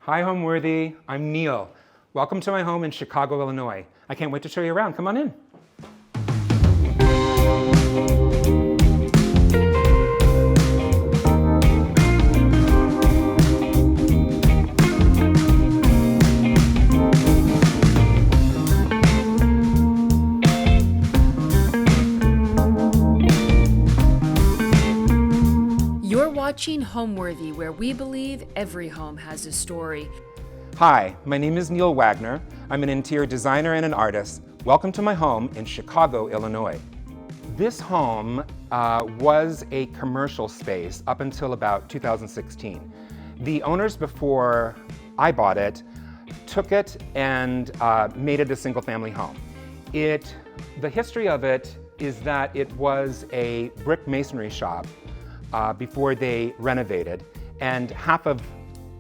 Hi, Homeworthy. I'm Neal. Welcome to my home in Chicago, Illinois. I can't wait to show you around. Come on in. You're watching Homeworthy, where we believe every home has a story. Hi, my name is Neal Wagner. I'm an interior designer and an artist. Welcome to my home in Chicago, Illinois. This home was a commercial space up until about 2016. The owners before I bought it took it and made it a single-family home. The history of it is that it was a brick masonry shop before they renovated, and half of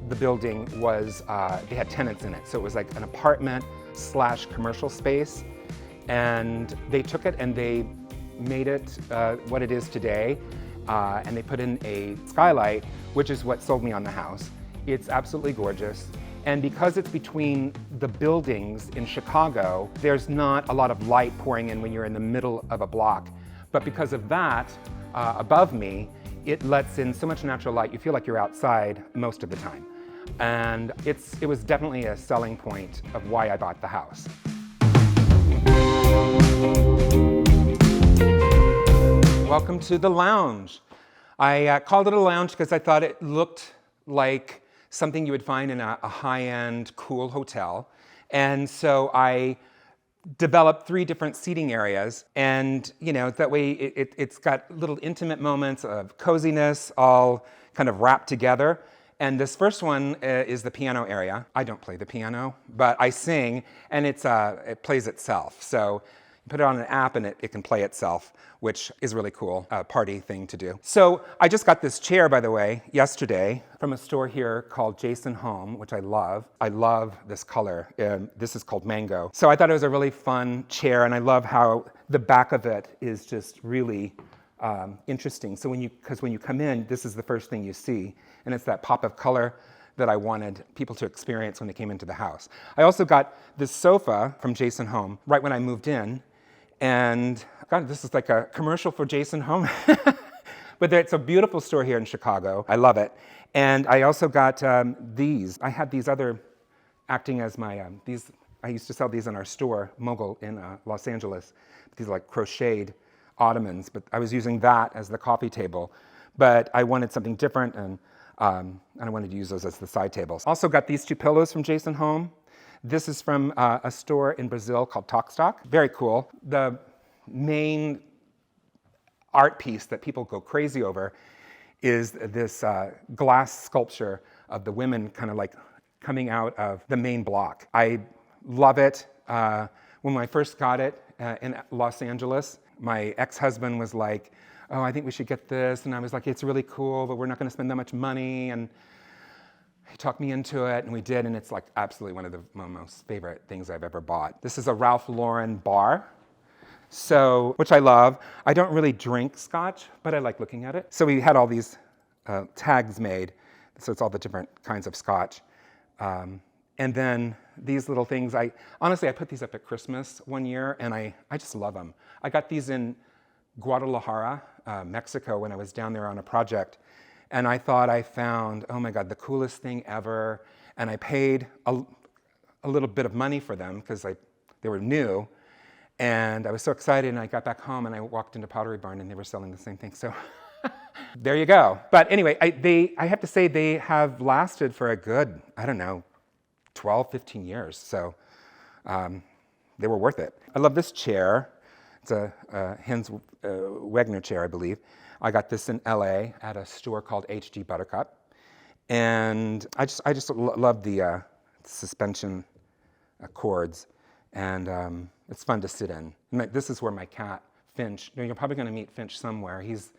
the building was, they had tenants in it, so it was like an apartment / commercial space, and they took it and they made it what it is today, and they put in a skylight, which is what sold me on the house. It's absolutely gorgeous, and because it's between the buildings in Chicago, there's not a lot of light pouring in when you're in the middle of a block, but because of that, above me, it lets in so much natural light, you feel like you're outside most of the time. And it was definitely a selling point of why I bought the house. Welcome to the lounge. I called it a lounge because I thought it looked like something you would find in a high-end, cool hotel. And so I developed 3 different seating areas, and that way it's got little intimate moments of coziness all kind of wrapped together. And this first one is the piano area. I don't play the piano, but I sing, and it plays itself. So you put it on an app and it can play itself, which is really cool, a party thing to do. So I just got this chair, by the way, yesterday from a store here called Jason Home, which I love. I love this color. This is called Mango. So I thought it was a really fun chair, and I love how the back of it is just really interesting. So when you come in, this is the first thing you see, and it's that pop of color that I wanted people to experience when they came into the house. I also got this sofa from Jason Home right when I moved in, and God, this is like a commercial for Jason Home. But it's a beautiful store here in Chicago. I love it. And I also got these. I had these other acting as my, I used to sell these in our store, MOGUL, in Los Angeles. These are like crocheted ottomans, but I was using that as the coffee table. But I wanted something different, and I wanted to use those as the side tables. Also got these 2 pillows from Jason Home. This is from a store in Brazil called Talkstock. Very cool. The main art piece that people go crazy over is this glass sculpture of the women kind of like coming out of the main block. I love it. When I first got it in Los Angeles, my ex-husband was like, "Oh, I think we should get this." And I was like, "It's really cool, but we're not going to spend that much money." And he talked me into it, and we did, and it's like absolutely one of my most favorite things I've ever bought. This is a Ralph Lauren bar, which I love. I don't really drink scotch, but I like looking at it. So we had all these tags made, so it's all the different kinds of scotch. And then these little things, honestly, I put these up at Christmas one year, and I just love them. I got these in Guadalajara, Mexico, when I was down there on a project. And I thought I found, oh my God, the coolest thing ever. And I paid a little bit of money for them because they were new. And I was so excited, and I got back home, and I walked into Pottery Barn, and they were selling the same thing. So there you go. But anyway, I have to say they have lasted for a good, 12, 15 years. So they were worth it. I love this chair. It's a Hans Wegner chair, I believe. I got this in LA at a store called HD Buttercup. And I just love the suspension cords. And it's fun to sit in. And this is where my cat, Finch, you're probably going to meet Finch somewhere. He's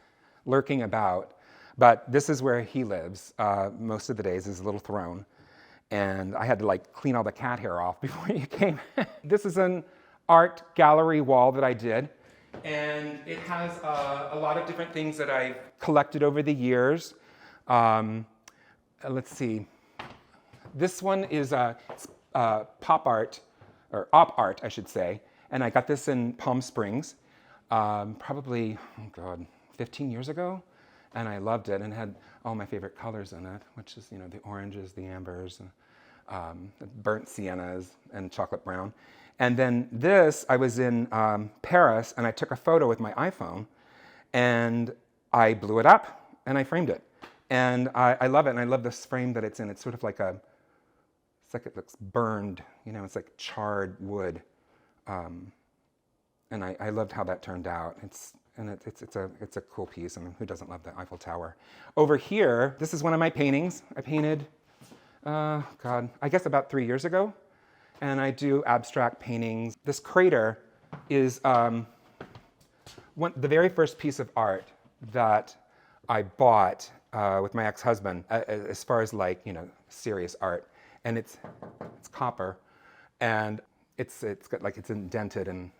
lurking about. But this is where he lives most of the days, his little throne. And I had to clean all the cat hair off before you came. This is an art gallery wall that I did. And it has a lot of different things that I've collected over the years. Let's see. This one is pop art, or op art, I should say. And I got this in Palm Springs, probably, 15 years ago. And I loved it, and it had all my favorite colors in it, which is, the oranges, the ambers, the burnt siennas, and chocolate brown. And then this, I was in Paris, and I took a photo with my iPhone, and I blew it up, and I framed it. And I love it, and I love this frame that it's in. It's sort of like it's like it looks burned, it's like charred wood. And I loved how that turned out. It's a cool piece. I mean, who doesn't love the Eiffel Tower? Over here, this is one of my paintings. I painted, I guess about 3 years ago. And I do abstract paintings. This crater is the very first piece of art that I bought with my ex-husband, as far as serious art. And it's copper, and it's indented, and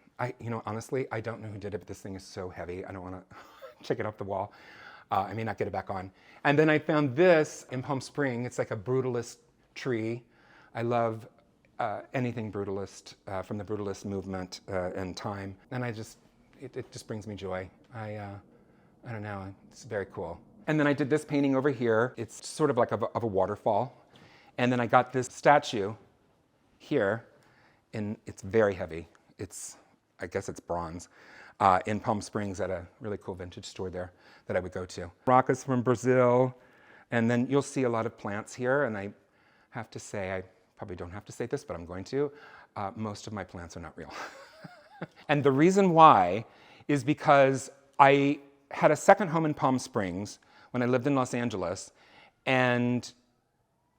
honestly, I don't know who did it, but this thing is so heavy. I don't want to check it off the wall. I may not get it back on. And then I found this in Palm Springs. It's like a brutalist tree. I love anything brutalist, from the brutalist movement and time. And it just brings me joy. I don't know, it's very cool. And then I did this painting over here. It's sort of like of a waterfall. And then I got this statue here, and it's very heavy. I guess it's bronze, in Palm Springs at a really cool vintage store there that I would go to. Rock is from Brazil, and then you'll see a lot of plants here, and I have to say, I probably don't have to say this, but I'm going to, most of my plants are not real. And the reason why is because I had a second home in Palm Springs when I lived in Los Angeles, and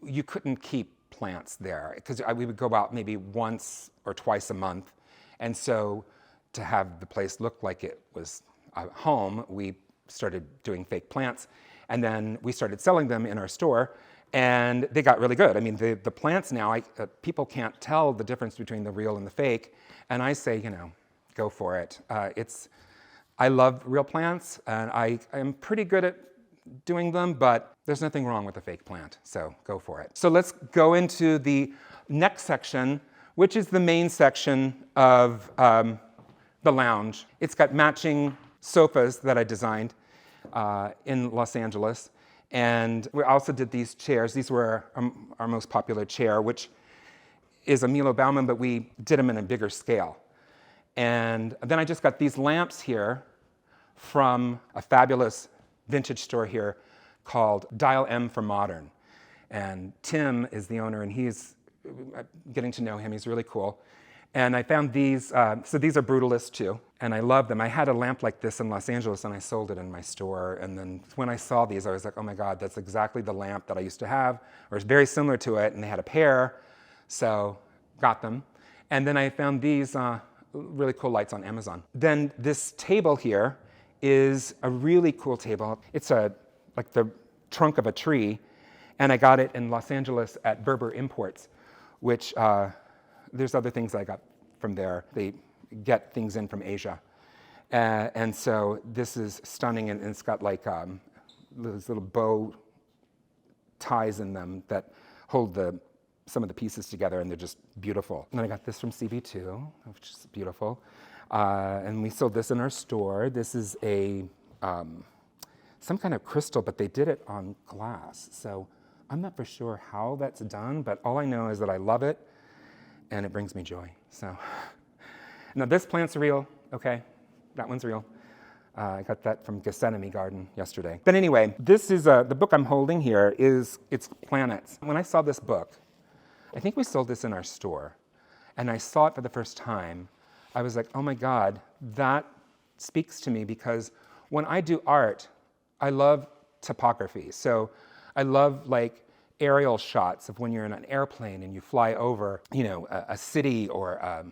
you couldn't keep plants there because we would go out maybe once or twice a month. And so to have the place look like it was a home, we started doing fake plants. And then we started selling them in our store, and they got really good. I mean, the plants now, people can't tell the difference between the real and the fake. And I say, go for it. I love real plants, and I am pretty good at doing them, but there's nothing wrong with a fake plant, so go for it. So let's go into the next section, which is the main section of the lounge. It's got matching sofas that I designed in Los Angeles, and we also did these chairs. These were our most popular chair, which is a Milo Bauman, but we did them in a bigger scale. And then I just got these lamps here from a fabulous vintage store here called Dial M for Modern. And Tim is the owner, and he's getting to know him. He's really cool. And I found these, so these are Brutalist too, and I love them. I had a lamp like this in Los Angeles, and I sold it in my store. And then when I saw these, I was like, oh my God, that's exactly the lamp that I used to have, or it's very similar to it, and they had a pair, so got them. And then I found these really cool lights on Amazon. Then this table here is a really cool table. It's like the trunk of a tree, and I got it in Los Angeles at Berber Imports, which there's other things I got from there. They get things in from Asia. And so this is stunning, and it's got like those little bow ties in them that hold some of the pieces together, and they're just beautiful. And then I got this from CB2, which is beautiful. And we sold this in our store. This is some kind of crystal, but they did it on glass. So I'm not for sure how that's done, but all I know is that I love it, and it brings me joy. So now this plant's real, okay? That one's real. I got that from Gethsemane Garden yesterday. But anyway, this is the book I'm holding here it's Planets. When I saw this book, I think we sold this in our store, and I saw it for the first time. I was like, oh my God, that speaks to me, because when I do art, I love topography. So I love like aerial shots of when you're in an airplane and you fly over, a city or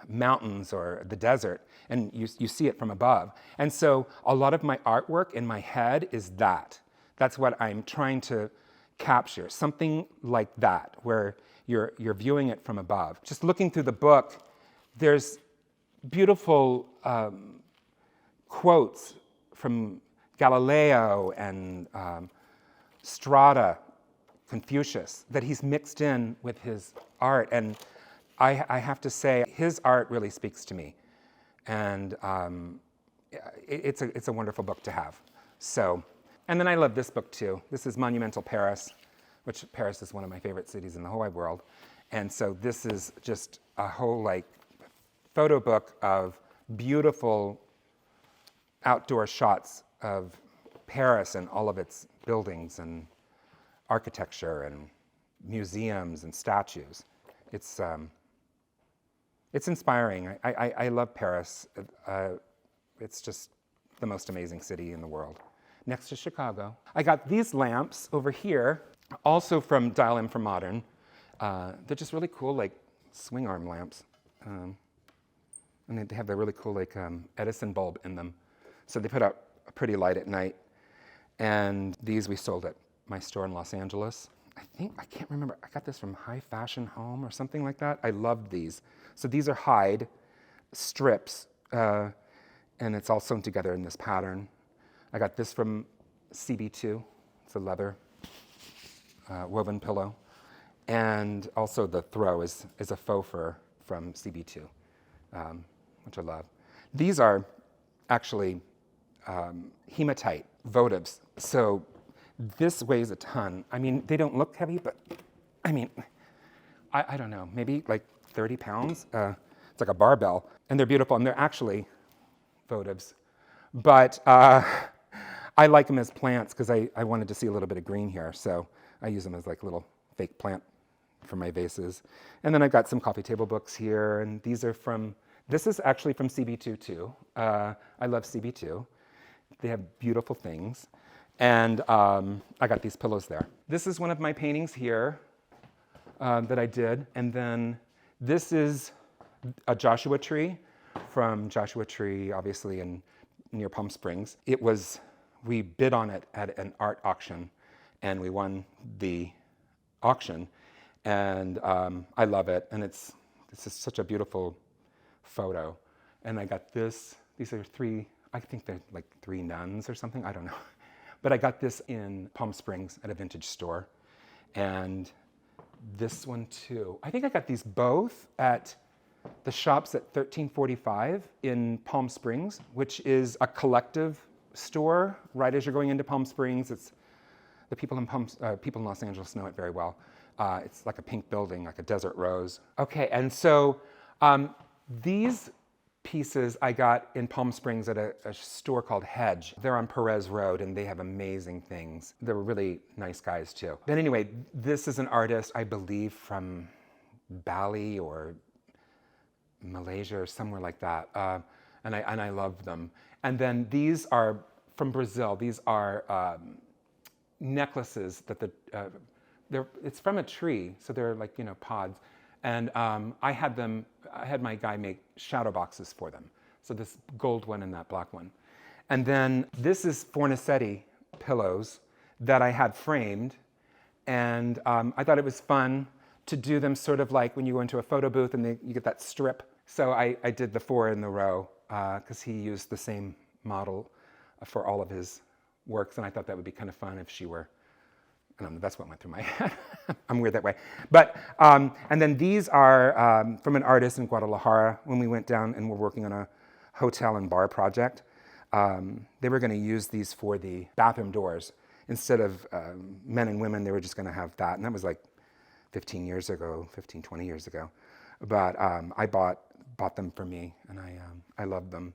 mountains or the desert, and you see it from above. And so a lot of my artwork in my head is that. That's what I'm trying to capture, something like that, where you're viewing it from above. Just looking through the book, there's beautiful quotes from Galileo and Strada Confucius that he's mixed in with his art. And I have to say, his art really speaks to me. And it's a wonderful book to have. So, and then I love this book too. This is Monumental Paris, which Paris is one of my favorite cities in the whole wide world. And so this is just a whole like photo book of beautiful outdoor shots of Paris and all of its buildings and architecture and museums and statues. It's inspiring. I love Paris. It's just the most amazing city in the world, next to Chicago. I got these lamps over here, also from Dial M for Modern. They're just really cool, like swing arm lamps. And they have the really cool like Edison bulb in them. So they put out a pretty light at night. And these we sold at my store in Los Angeles. I can't remember, I got this from High Fashion Home or something like that. I loved these. So these are hide strips, and it's all sewn together in this pattern. I got this from CB2. It's a leather woven pillow. And also the throw is a faux fur from CB2, which I love. These are actually hematite votives. So this weighs a ton. I mean, they don't look heavy, but I mean, I don't know, maybe like 30 pounds. It's like a barbell, and they're beautiful, and they're actually votives. But I like them as plants because I wanted to see a little bit of green here, so I use them as like a little fake plant for my vases. And then I've got some coffee table books here, and these are this is actually from CB2 too. I love CB2. They have beautiful things. And I got these pillows there. This is one of my paintings here that I did. And then this is a Joshua tree from Joshua Tree, obviously near Palm Springs. We bid on it at an art auction, and we won the auction. And I love it. And it's just such a beautiful photo. And I got this. These are I think they're like 3 nuns or something. I don't know. But I got this in Palm Springs at a vintage store. And this one too. I think I got these both at the shops at 1345 in Palm Springs, which is a collective store right as you're going into Palm Springs. It's the people in Los Angeles know it very well. It's like a pink building, like a desert rose. Okay, and so these pieces I got in Palm Springs at a store called Hedge. They're on Perez Road, and they have amazing things. They're really nice guys too. But anyway, this is an artist, I believe, from Bali or Malaysia or somewhere like that, and I love them. And then these are from Brazil. These are necklaces that it's from a tree, so they're like pods. And I had my guy make shadow boxes for them. So this gold one and that black one. And then this is Fornasetti pillows that I had framed. And I thought it was fun to do them sort of like when you go into a photo booth and you get that strip. So I did the 4 in the row because he used the same model for all of his works. And I thought that would be kind of fun if she were, I don't know, that's what went through my head. I'm weird that way. But, and then these are from an artist in Guadalajara when we went down and were working on a hotel and bar project. They were going to use these for the bathroom doors. Instead of men and women, they were just going to have that. And that was like 20 years ago. But I bought them for me, and I love them.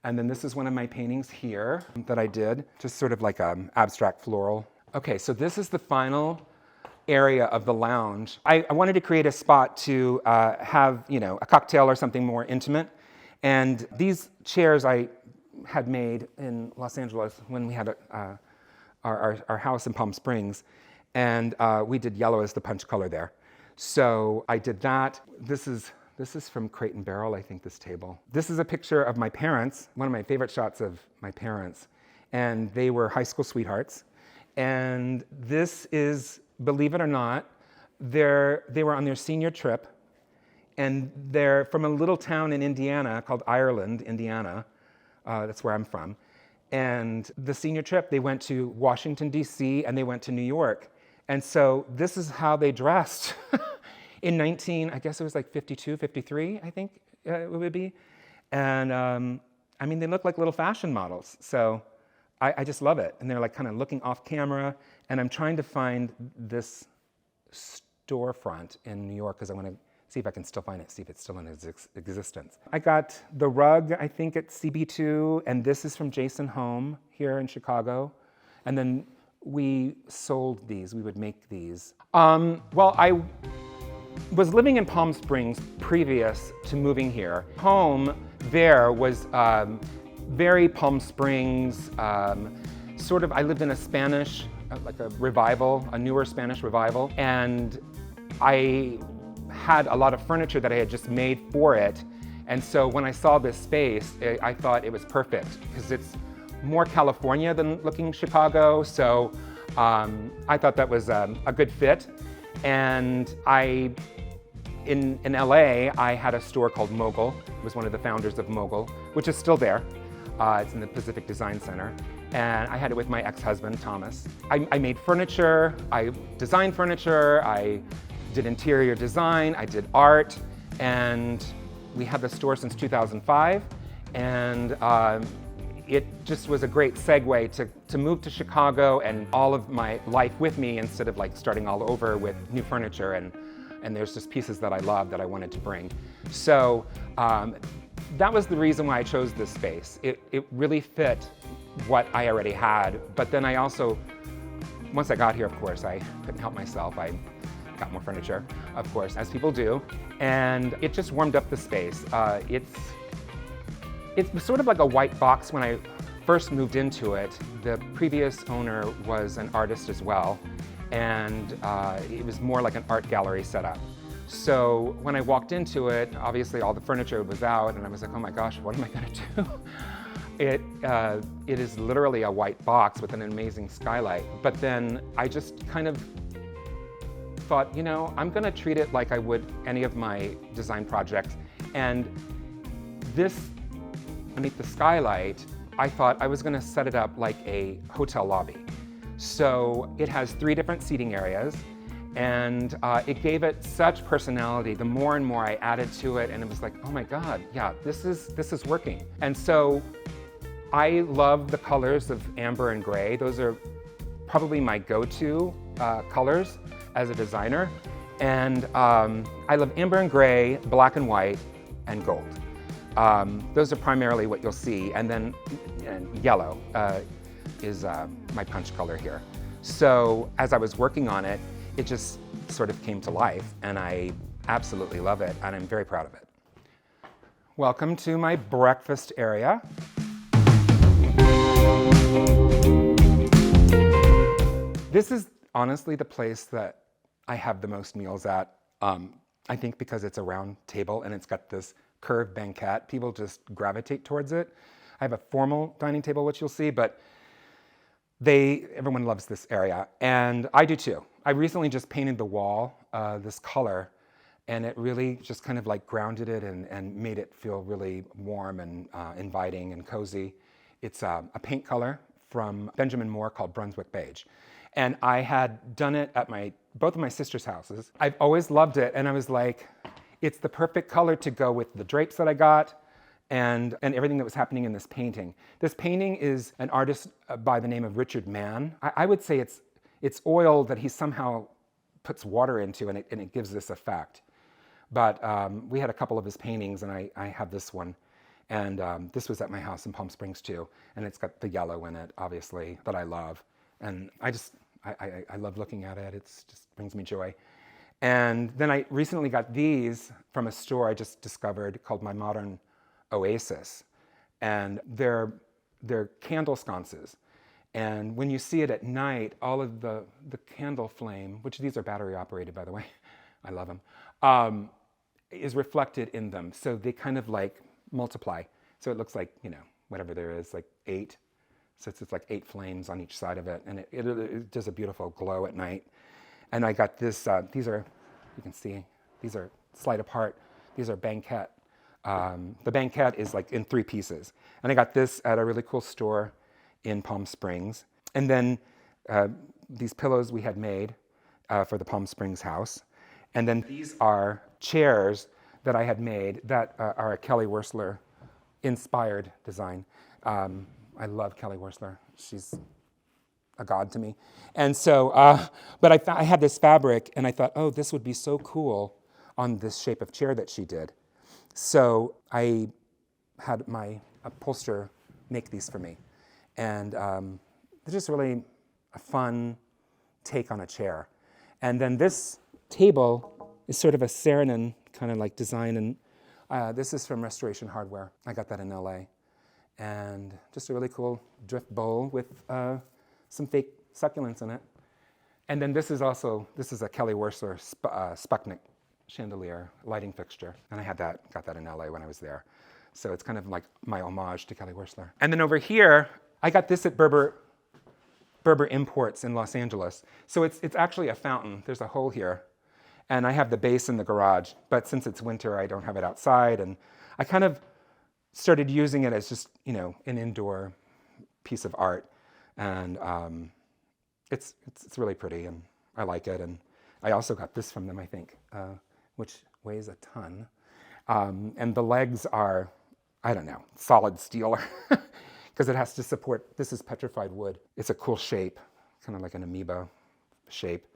And then this is one of my paintings here that I did, just sort of like an abstract floral. Okay, so this is the final area of the lounge. I wanted to create a spot to have, a cocktail or something more intimate. And these chairs I had made in Los Angeles when we had our house in Palm Springs. And we did yellow as the punch color there. So I did that. This is from Crate and Barrel, I think, this table. This is a picture of my parents, one of my favorite shots of my parents. And they were high school sweethearts. And this is, believe it or not, they were on their senior trip, and they're from a little town in Indiana called Ireland, Indiana. That's where I'm from. And the senior trip, they went to Washington, D.C., and they went to New York. And so this is how they dressed in I guess it was like 52, 53, I think it would be. And I mean, they look like little fashion models. So I just love it. And they're like kind of looking off camera. And I'm trying to find this storefront in New York because I want to see if I can still find it, see if it's still in existence. I got the rug, I think, at CB2, and this is from Jason Home here in Chicago. And then we sold these, we would make these. Well, I was living in Palm Springs previous to moving here. Home there was very Palm Springs, sort of, I lived in a Spanish, like a revival, a newer Spanish revival, and I had a lot of furniture that I had just made for it. And so when I saw this space, I thought it was perfect because it's more California than looking Chicago. So I thought that was a good fit. And in LA, I had a store called MOGUL. I was one of the founders of MOGUL, which is still there. It's in the Pacific Design Center. And I had it with my ex-husband, Thomas. I made furniture, I designed furniture, I did interior design, I did art, and we had the store since 2005. And it just was a great segue to move to Chicago and all of my life with me instead of like starting all over with new furniture. And there's just pieces that I love that I wanted to bring. So that was the reason why I chose this space. It really fit what I already had, but then I also, once I got here, of course, I couldn't help myself. I got more furniture, of course, as people do, and it just warmed up the space. It's sort of like a white box. When I first moved into it, the previous owner was an artist as well, and it was more like an art gallery setup. So when I walked into it, obviously all the furniture was out, and I was like, oh my gosh, what am I gonna do? It is literally a white box with an amazing skylight. But then I just kind of thought, you know, I'm gonna treat it like I would any of my design projects. And this, underneath the skylight, I thought I was gonna set it up like a hotel lobby. So it has 3 different seating areas, and it gave it such personality. The more and more I added to it, and it was like, oh my God, yeah, this is working. And so I love the colors of amber and gray. Those are probably my go-to colors as a designer. And I love amber and gray, black and white, and gold. Those are primarily what you'll see. And then yellow is my punch color here. So as I was working on it, it just sort of came to life, and I absolutely love it, and I'm very proud of it. Welcome to my breakfast area. This is honestly the place that I have the most meals at. I think because it's a round table and it's got this curved banquette, people just gravitate towards it. I have a formal dining table, which you'll see, but everyone loves this area, and I do too. I recently just painted the wall this color, and it really just kind of like grounded it and made it feel really warm and inviting and cozy. It's a paint color from Benjamin Moore called Brunswick Beige. And I had done it at both of my sister's houses. I've always loved it, and I was like, it's the perfect color to go with the drapes that I got and everything that was happening in this painting. This painting is an artist by the name of Richard Mann. I would say it's oil that he somehow puts water into, and it gives this effect. But we had a couple of his paintings, and I have this one. And this was at my house in Palm Springs too. And it's got the yellow in it, obviously, that I love. And I love looking at it. It just brings me joy. And then I recently got these from a store I just discovered called My Modern Oasis. And they're candle sconces. And when you see it at night, all of the candle flame, which these are battery operated, by the way, I love them, is reflected in them. So they kind of like multiply. So it looks like, you know, whatever there is, like 8. So it's like 8 flames on each side of it. And it does a beautiful glow at night. And I got this, these are, you can see, these are slide apart. These are banquette. The banquette is like in 3 pieces. And I got this at a really cool store in Palm Springs. And then these pillows we had made for the Palm Springs house. And then these are chairs that I had made that are a Kelly Wearstler inspired design. I love Kelly Wearstler. She's a god to me. And so, but I had this fabric, and I thought, oh, this would be so cool on this shape of chair that she did. So I had my upholsterer make these for me. And they're just really a fun take on a chair. And then this table is sort of a Saarinen kind of like design, and this is from Restoration Hardware. I got that in LA. And just a really cool drift bowl with some fake succulents in it. And then this is a Kelly Wearstler Sputnik chandelier lighting fixture. And I got that in LA when I was there. So it's kind of like my homage to Kelly Wearstler. And then over here, I got this at Berber Imports in Los Angeles. So it's actually a fountain. There's a hole here. And I have the base in the garage. But since it's winter, I don't have it outside. And I kind of started using it as just, an indoor piece of art. And it's really pretty, and I like it. And I also got this from them, I think, which weighs a ton. And the legs are, I don't know, solid steel, because it has to support, this is petrified wood. It's a cool shape, kind of like an amoeba shape.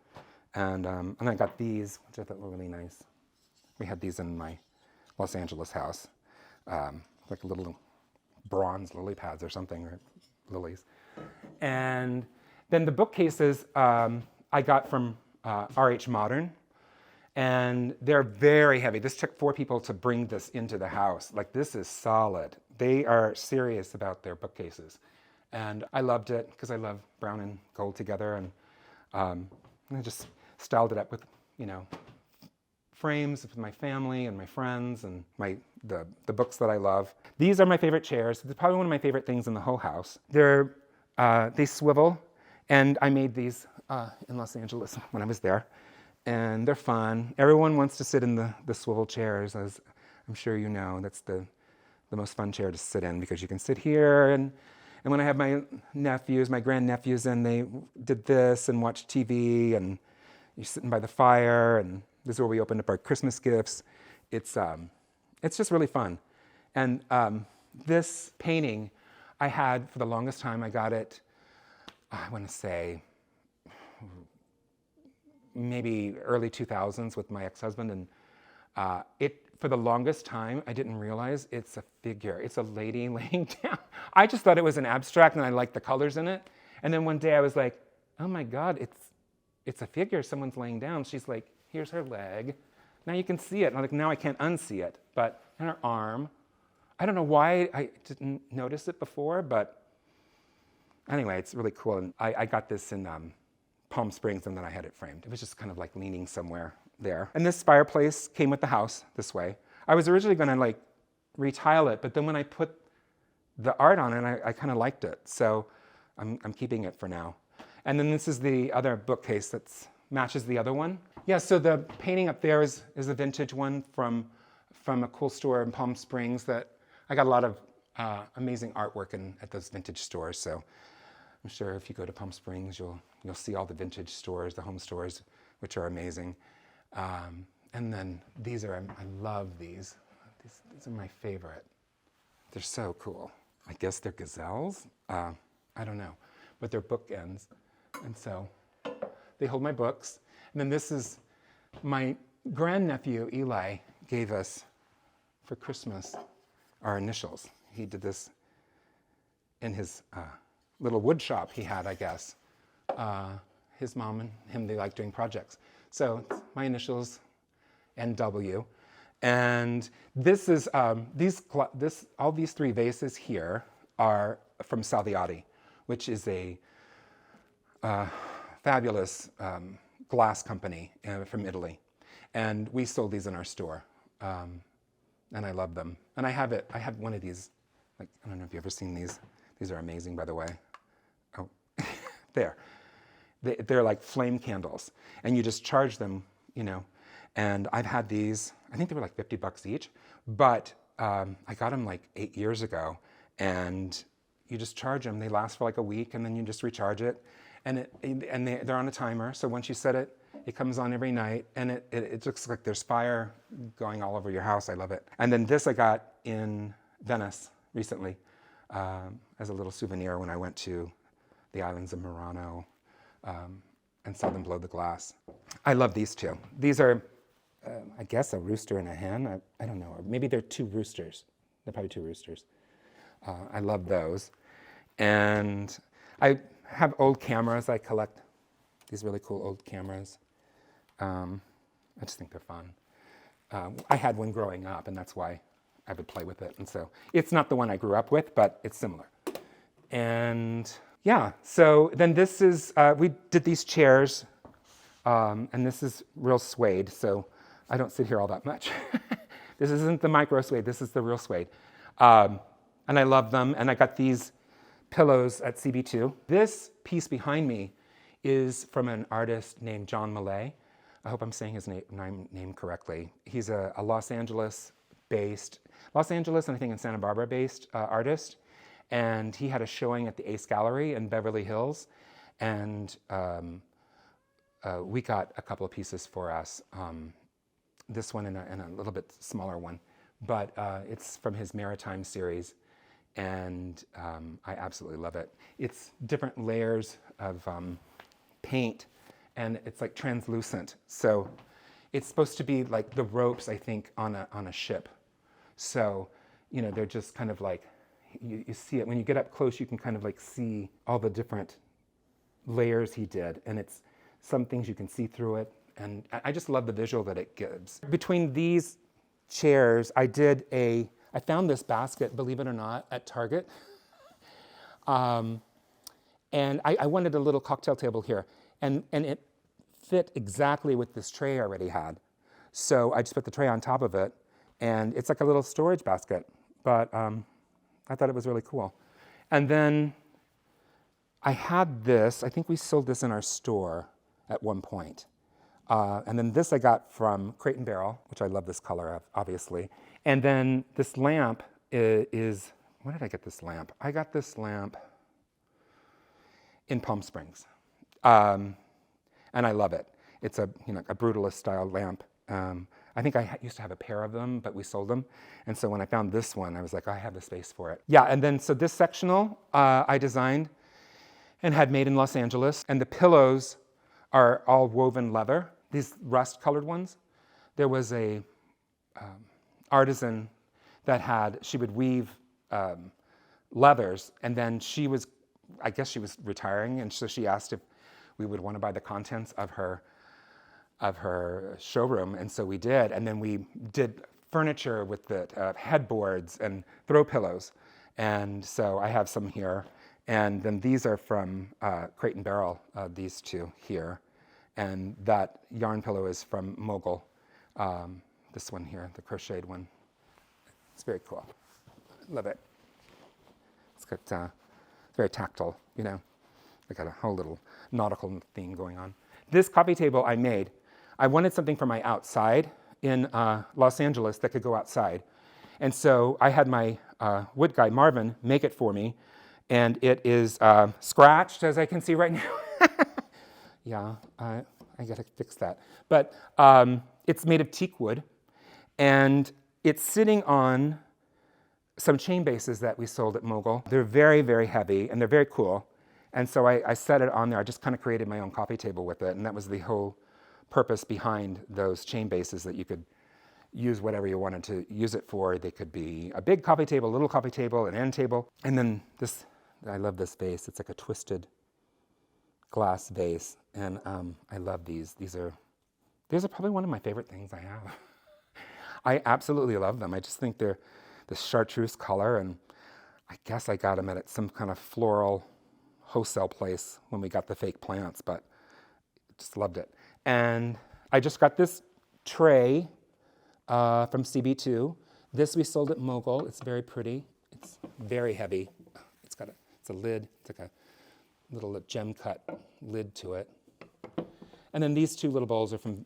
And I got these, which I thought were really nice. We had these in my Los Angeles house, like little bronze lily pads or something, or lilies. And then the bookcases I got from RH Modern, and they're very heavy. This took 4 people to bring this into the house. Like, this is solid. They are serious about their bookcases. And I loved it because I love brown and gold together, and I just styled it up with, frames with my family and my friends and the books that I love. These are my favorite chairs. They're probably one of my favorite things in the whole house. They swivel, and I made these in Los Angeles when I was there. And they're fun. Everyone wants to sit in the swivel chairs, as I'm sure you know. That's the most fun chair to sit in, because you can sit here, and when I have my grandnephews in, they did this and watched TV, and you're sitting by the fire, and this is where we opened up our Christmas gifts. It's just really fun. And this painting I had for the longest time. I got it, I want to say, maybe early 2000s with my ex-husband, and for the longest time, I didn't realize it's a figure. It's a lady laying down. I just thought it was an abstract, and I liked the colors in it. And then one day I was like, oh my God, it's a figure. Someone's laying down. She's like, here's her leg. Now you can see it. And now I can't unsee it. But and her arm. I don't know why I didn't notice it before, but anyway, it's really cool. And I got this in Palm Springs, and then I had it framed. It was just kind of like leaning somewhere there. And this fireplace came with the house this way. I was originally going to retile it, but then when I put the art on it, I kind of liked it. So I'm keeping it for now. And then this is the other bookcase that matches the other one. Yeah, so the painting up there is a vintage one from a cool store in Palm Springs that I got a lot of amazing artwork at those vintage stores. So I'm sure if you go to Palm Springs, you'll see all the vintage stores, the home stores, which are amazing. And then I love these. These are my favorite. They're so cool. I guess they're gazelles. I don't know, but they're bookends. And so they hold my books. And then this is my grandnephew, Eli, gave us for Christmas our initials. He did this in his little wood shop he had, I guess. His mom and him, they like doing projects. So it's my initials, NW. And this is, all these 3 vases here are from Salviati, which is a fabulous glass company from Italy. And we sold these in our store. And I love them. And I have one of these, I don't know if you've ever seen these. These are amazing, by the way. Oh, there. They're like flame candles. And you just charge them, And I've had these, I think they were like $50 each. But I got them like 8 years ago. And you just charge them. They last for like a week, and then you just recharge it. And they're on a timer. So once you set it, It comes on every night, and it looks like there's fire going all over your house. I love it. And then this I got in Venice recently as a little souvenir when I went to the islands of Murano and saw them blow the glass. I love these two. These are, I guess, a rooster and a hen. I don't know. Or maybe they're two roosters. They're probably two roosters. I love those. And I have old cameras. I collect these really cool old cameras. I just think they're fun. I had one growing up, and that's why I would play with it. And so it's not the one I grew up with, but it's similar. And yeah, so then this is, we did these chairs, and this is real suede, so I don't sit here all that much. This isn't the micro suede, this is the real suede. And I love them, and I got these pillows at CB2. This piece behind me is from an artist named John Millay. I hope I'm saying his name correctly. He's a Los Angeles-based, Los Angeles and I think in Santa Barbara-based artist. And he had a showing at the Ace Gallery in Beverly Hills. And we got a couple of pieces for us. This one and a little bit smaller one. But it's from his Maritime series. And I absolutely love it. It's different layers of paint, and it's like translucent. So it's supposed to be like the ropes, I think, on a ship. So, you know, they're just kind of like, you see it. When you get up close, you can kind of like see all the different layers he did. And it's some things you can see through it. And I just love the visual that it gives. Between these chairs, I found this basket, believe it or not, at Target. And I wanted a little cocktail table here. And it fit exactly with this tray I already had. So I just put the tray on top of it. And it's like a little storage basket. But I thought it was really cool. And then I had this. I think we sold this in our store at one point. And then this I got from Crate and Barrel, which I love this color, obviously. And then this lamp is, where did I get this lamp? I got this lamp in Palm Springs. And I love it. It's a brutalist style lamp. I think I used to have a pair of them, but we sold them. And so when I found this one, I was like, I have the space for it. Yeah, and then so this sectional I designed and had made in Los Angeles. And the pillows are all woven leather, these rust-colored ones. There was a artisan that she would weave leathers, and then I guess she was retiring, and so she asked if we would want to buy the contents of her showroom, and so we did. And then we did furniture with the headboards and throw pillows. And so I have some here. And then these are from Crate and Barrel, these two here. And that yarn pillow is from MOGUL. This one here, the crocheted one. It's very cool. Love it. It's very tactile, you know. I got a whole little nautical theme going on. This coffee table I made. I wanted something for my outside in Los Angeles that could go outside. And so I had my wood guy, Marvin, make it for me. And it is scratched, as I can see right now. Yeah, I gotta fix that. But it's made of teak wood. And it's sitting on some chain bases that we sold at MOGUL. They're very, very heavy, and they're very cool. And so I set it on there. I just kind of created my own coffee table with it. And that was the whole purpose behind those chain bases, that you could use whatever you wanted to use it for. They could be a big coffee table, a little coffee table, an end table. And then this, I love this vase. It's like a twisted glass vase. And I love these. These are probably one of my favorite things I have. I absolutely love them. I just think they're the chartreuse color. And I guess I got them at some kind of floral wholesale place when we got the fake plants, but just loved it. And I just got this tray from CB2. This we sold at MOGUL. It's very pretty. It's very heavy. It's a lid. It's like a little gem cut lid to it. And then these two little bowls are from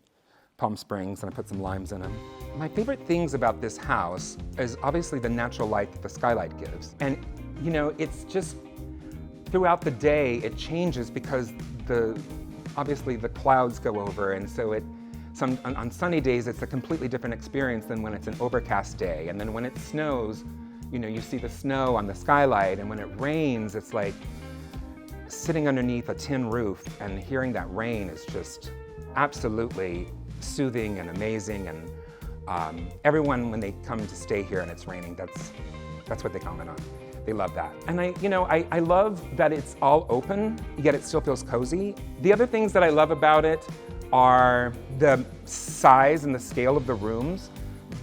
Palm Springs, and I put some limes in them. My favorite things about this house is obviously the natural light that the skylight gives. And you know, it's just throughout the day it changes because the obviously the clouds go over, and so on sunny days it's a completely different experience than when it's an overcast day. And then when it snows, you see the snow on the skylight, and when it rains, it's like sitting underneath a tin roof and hearing that rain is just absolutely soothing and amazing. And everyone, when they come to stay here and it's raining, that's what they comment on. They love that. And I love that it's all open, yet it still feels cozy. The other things that I love about it are the size and the scale of the rooms.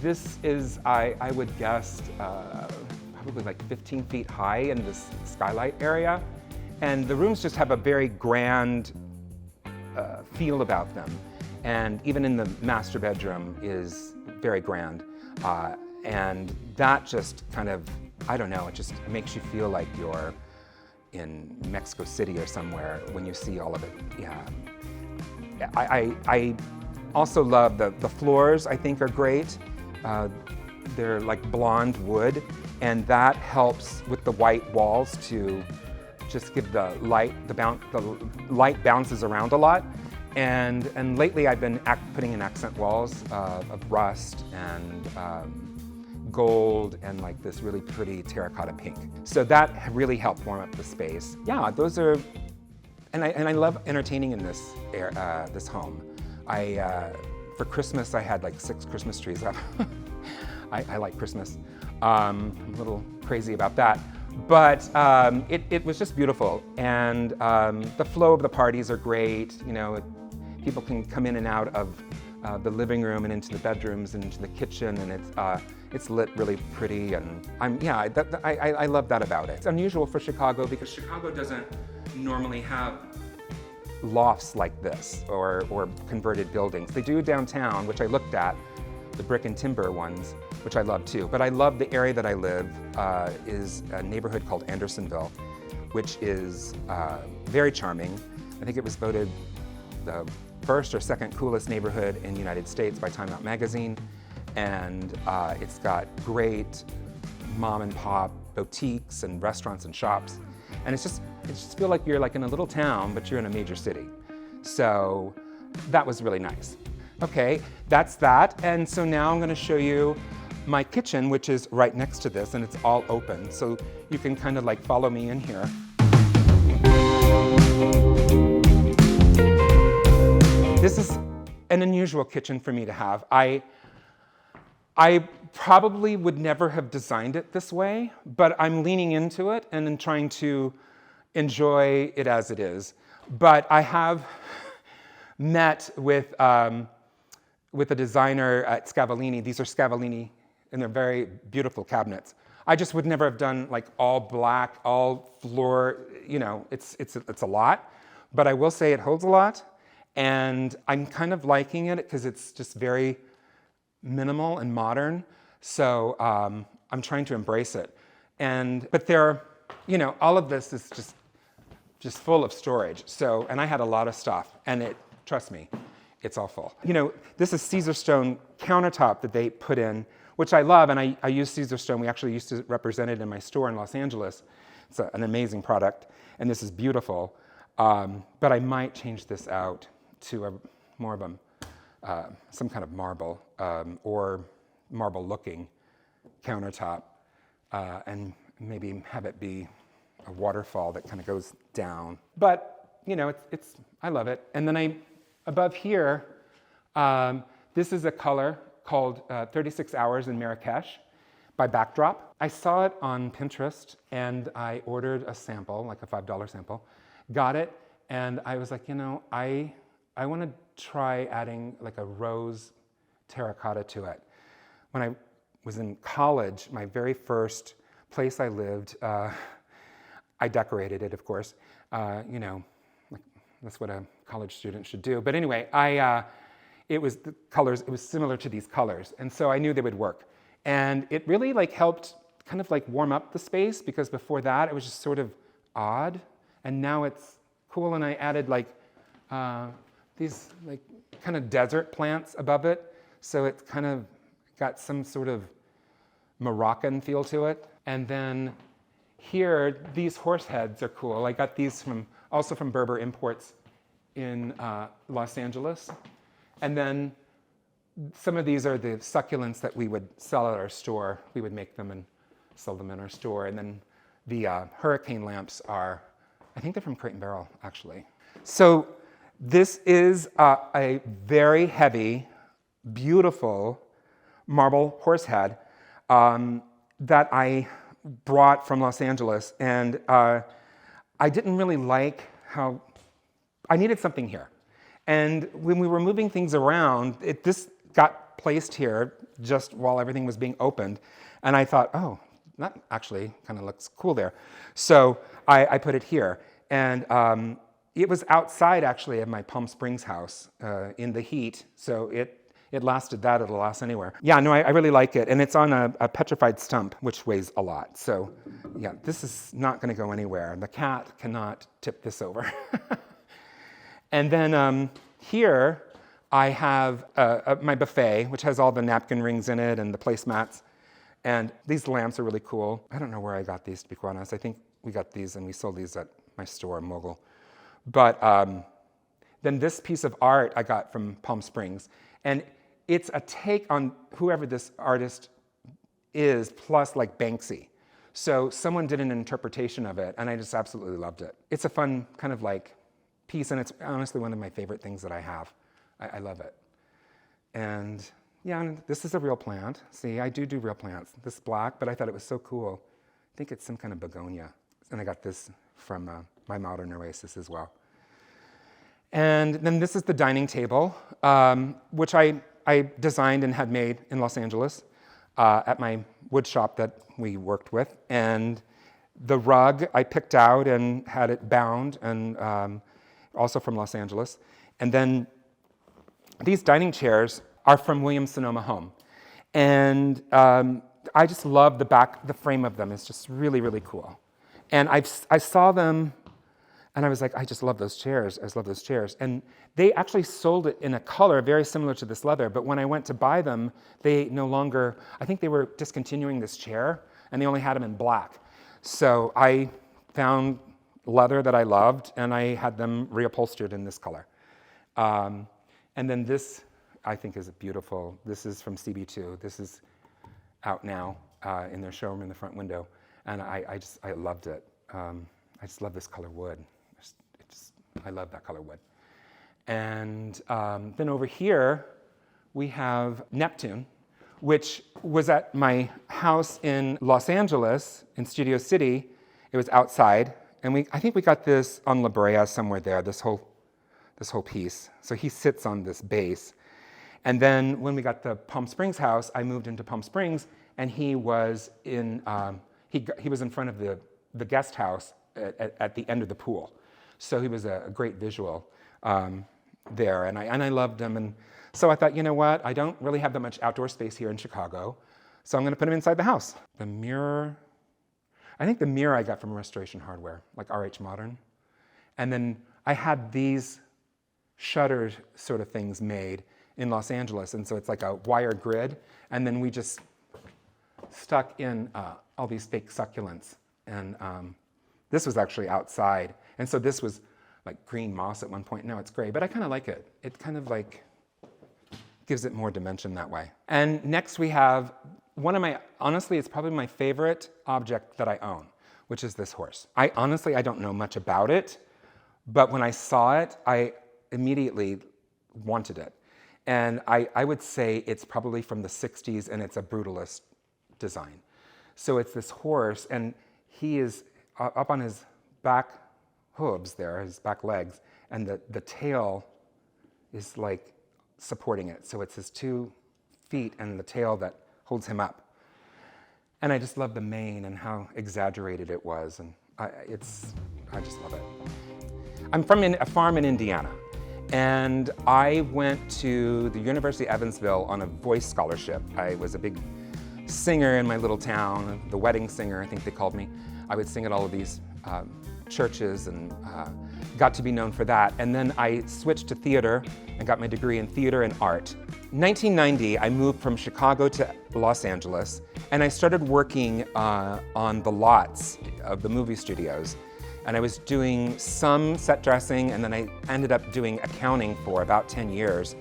This is, I would guess, probably like 15 feet high in this skylight area. And the rooms just have a very grand feel about them. And even in the master bedroom is very grand. And that just kind of, I don't know, it makes you feel like you're in Mexico City or somewhere when you see all of it. Yeah. I also love the floors, I think, are great. They're like blonde wood, and that helps with the white walls to just give the light bounces around a lot. And lately I've been putting in accent walls of rust and gold and like this really pretty terracotta pink. So that really helped warm up the space. Yeah, those are, and I love entertaining in this home. For Christmas I had like 6 Christmas trees up. I like Christmas. I'm a little crazy about that. But it was just beautiful, and the flow of the parties are great. People can come in and out of the living room and into the bedrooms and into the kitchen, and it's lit really pretty. And I love that about it. It's unusual for Chicago because Chicago doesn't normally have lofts like this or converted buildings. They do downtown, which I looked at, the brick and timber ones, which I love too. But I love the area that I live is a neighborhood called Andersonville, which is very charming. I think it was voted the first or second coolest neighborhood in the United States by Time Out magazine. And it's got great mom and pop boutiques and restaurants and shops. And it just feels like you're like in a little town, but you're in a major city. So that was really nice. Okay, that's that. And so now I'm gonna show you my kitchen, which is right next to this, and it's all open. So you can kind of like follow me in here. This is an unusual kitchen for me to have. I probably would never have designed it this way, but I'm leaning into it and then trying to enjoy it as it is. But I have met with a designer at Scavallini. These are Scavallini, and they're very beautiful cabinets. I just would never have done like all black, all floor, it's a lot. But I will say it holds a lot, and I'm kind of liking it because it's just very minimal and modern. So I'm trying to embrace it. But there, all of this is just full of storage. So, and I had a lot of stuff, and trust me, it's all full. This is Caesar stone countertop that they put in, which I love, and I use Caesar stone. We actually used to represent it in my store in Los Angeles. It's an amazing product, and this is beautiful. But I might change this out to more of some kind of marble or marble-looking countertop, and maybe have it be a waterfall that kind of goes down. But I love it. And then above here, this is a color called 36 Hours in Marrakesh by Backdrop. I saw it on Pinterest, and I ordered a sample, like a $5 sample, got it, and I was like, I want to try adding like a rose terracotta to it. When I was in college, my very first place I lived, I decorated it, of course. That's what a college student should do. But anyway, it was the colors, it was similar to these colors. And so I knew they would work. And it really helped kind of warm up the space, because before that it was just sort of odd. And now it's cool, and I added these kind of desert plants above it. So it's kind of got some sort of Moroccan feel to it. And then here, these horse heads are cool. I got these also from Berber Imports in Los Angeles. And then some of these are the succulents that we would sell at our store. We would make them and sell them in our store. And then the hurricane lamps are, I think they're from Crate and Barrel, actually. So this is a very heavy, beautiful marble horse head that I brought from Los Angeles. And I didn't really like how, I needed something here. And when we were moving things around, this got placed here just while everything was being opened. And I thought, oh, that actually kind of looks cool there. So I put it here. And it was outside, actually, of my Palm Springs house in the heat. So it lasted that, it'll last anywhere. Yeah, no, I really like it. And it's on a petrified stump, which weighs a lot. So yeah, this is not going to go anywhere. The cat cannot tip this over. And then here I have my buffet, which has all the napkin rings in it and the placemats. And these lamps are really cool. I don't know where I got these, to be quite honest. I think we got these and we sold these at my store, MOGUL. But then this piece of art I got from Palm Springs. And it's a take on whoever this artist is, plus like Banksy. So someone did an interpretation of it, and I just absolutely loved it. It's a fun kind of like piece, and it's honestly one of my favorite things that I have. I love it. And yeah, and this is a real plant. See, I do real plants. This is black, but I thought it was so cool. I think it's some kind of begonia. And I got this from my Modern Oasis as well. And then this is the dining table, which I designed and had made in Los Angeles at my wood shop that we worked with. And the rug I picked out and had it bound, and also from Los Angeles. And then these dining chairs are from Williams-Sonoma Home. And I just love the frame of them. It's just really, really cool. And I saw them, and I was like, I just love those chairs. I just love those chairs. And they actually sold it in a color very similar to this leather, but when I went to buy them, they no longer, I think they were discontinuing this chair, and they only had them in black. So I found leather that I loved, and I had them reupholstered in this color. And then this, I think, is beautiful. This is from CB2. This is out now in their showroom in the front window. And I loved it. I just love this color wood. I love that color wood. And then over here, we have Neptune, which was at my house in Los Angeles, in Studio City. It was outside. And I think we got this on La Brea somewhere there, this whole piece. So he sits on this base. And then when we got the Palm Springs house, I moved into Palm Springs, and he was in he was in front of the guest house at the end of the pool. So he was a great visual there, and I loved him. And so I thought, you know what? I don't really have that much outdoor space here in Chicago, so I'm going to put him inside the house. The mirror, I think the mirror I got from Restoration Hardware, like RH Modern. And then I had these shutter sort of things made in Los Angeles, and so it's like a wire grid, and then we just stuck in all these fake succulents. And this was actually outside, and so this was like green moss at one point. Now it's gray, but I kind of like it. It kind of like gives it more dimension that way. And next we have one of my, honestly, it's probably my favorite object that I own, which is this horse. I don't know much about it, but when I saw it, I immediately wanted it. And I would say it's probably from the 60s, and it's a brutalist design. So it's this horse, and he is up on his back hooves there, his back legs, and the tail is like supporting it. So it's his 2 feet and the tail that holds him up. And I just love the mane and how exaggerated it was, and I just love it. I'm from a farm in Indiana. And I went to the University of Evansville on a voice scholarship. I was a big singer in my little town, the wedding singer, I think they called me. I would sing at all of these churches and got to be known for that. And then I switched to theater and got my degree in theater and art. In 1990, I moved from Chicago to Los Angeles, and I started working on the lots of the movie studios. And I was doing some set dressing, and then I ended up doing accounting for about 10 years,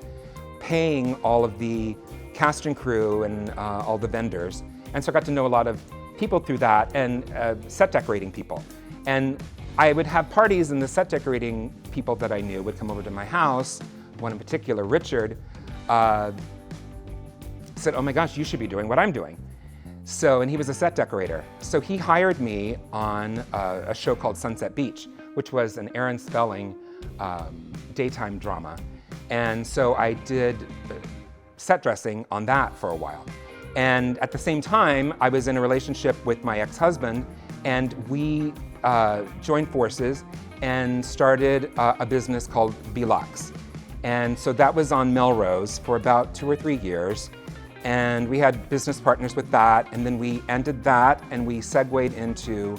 paying all of the cast and crew and all the vendors. And so I got to know a lot of people through that, and set decorating people. And I would have parties, and the set decorating people that I knew would come over to my house. One in particular, Richard, said, "Oh my gosh, you should be doing what I'm doing." So, and he was a set decorator. So he hired me on a show called Sunset Beach, which was an Aaron Spelling daytime drama. And so I did set dressing on that for a while. And at the same time, I was in a relationship with my ex-husband, and we joined forces and started a business called Belux. And so that was on Melrose for about 2 or 3 years. And we had business partners with that, and then we ended that, and we segued into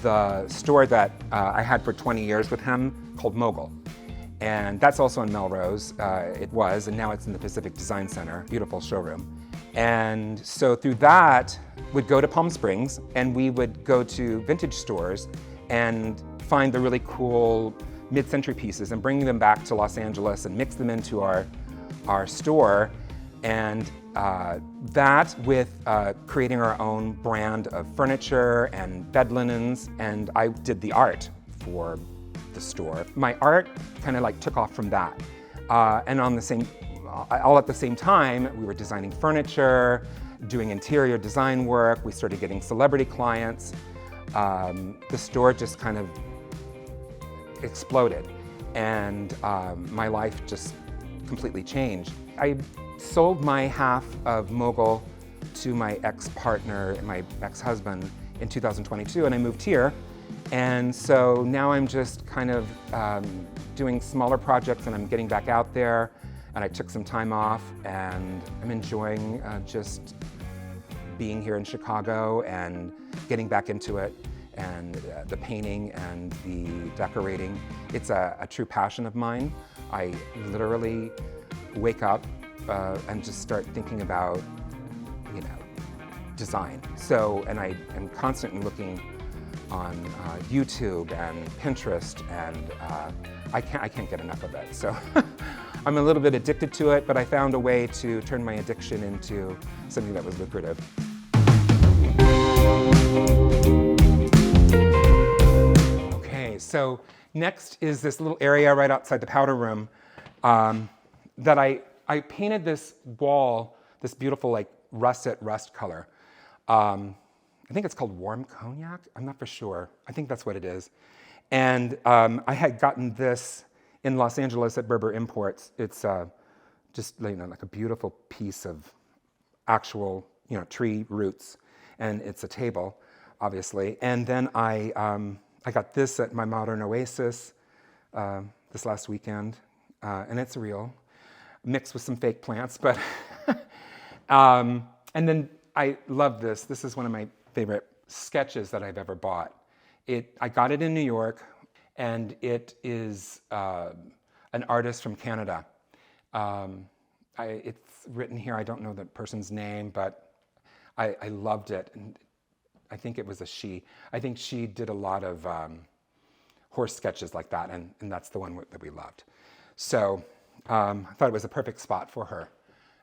the store that I had for 20 years with him called MOGUL. And that's also in Melrose. It was, and now it's in the Pacific Design Center, beautiful showroom. And so through that, we'd go to Palm Springs, and we would go to vintage stores and find the really cool mid-century pieces and bring them back to Los Angeles and mix them into our store. And that with creating our own brand of furniture and bed linens, and I did the art for the store. My art kind of like took off from that. And on the same, all at the same time, we were designing furniture, doing interior design work. We started getting celebrity clients. The store just kind of exploded, and my life just completely changed. I sold my half of MOGUL to my ex-partner, my ex-husband, in 2022, and I moved here. And so now I'm just kind of doing smaller projects, and I'm getting back out there, and I took some time off, and I'm enjoying just being here in Chicago and getting back into it, and the painting and the decorating. It's a true passion of mine. I literally wake up and just start thinking about, design. So, and I am constantly looking on YouTube and Pinterest, and I can't get enough of it. So I'm a little bit addicted to it, but I found a way to turn my addiction into something that was lucrative. Okay, so next is this little area right outside the powder room that I painted this wall, this beautiful like russet rust color. I think it's called warm cognac. I'm not for sure. I think that's what it is. And I had gotten this in Los Angeles at Berber Imports. It's just like a beautiful piece of actual tree roots, and it's a table, obviously. And then I got this at my Modern Oasis this last weekend, and it's real, mixed with some fake plants. But and then I love this. This is one of my favorite sketches that I've ever bought. I got it in New York, and it is an artist from Canada. It's written here. I don't know the person's name, but I loved it, and I think it was a she. I think she did a lot of horse sketches like that, and that's the one that we loved. So I thought it was a perfect spot for her.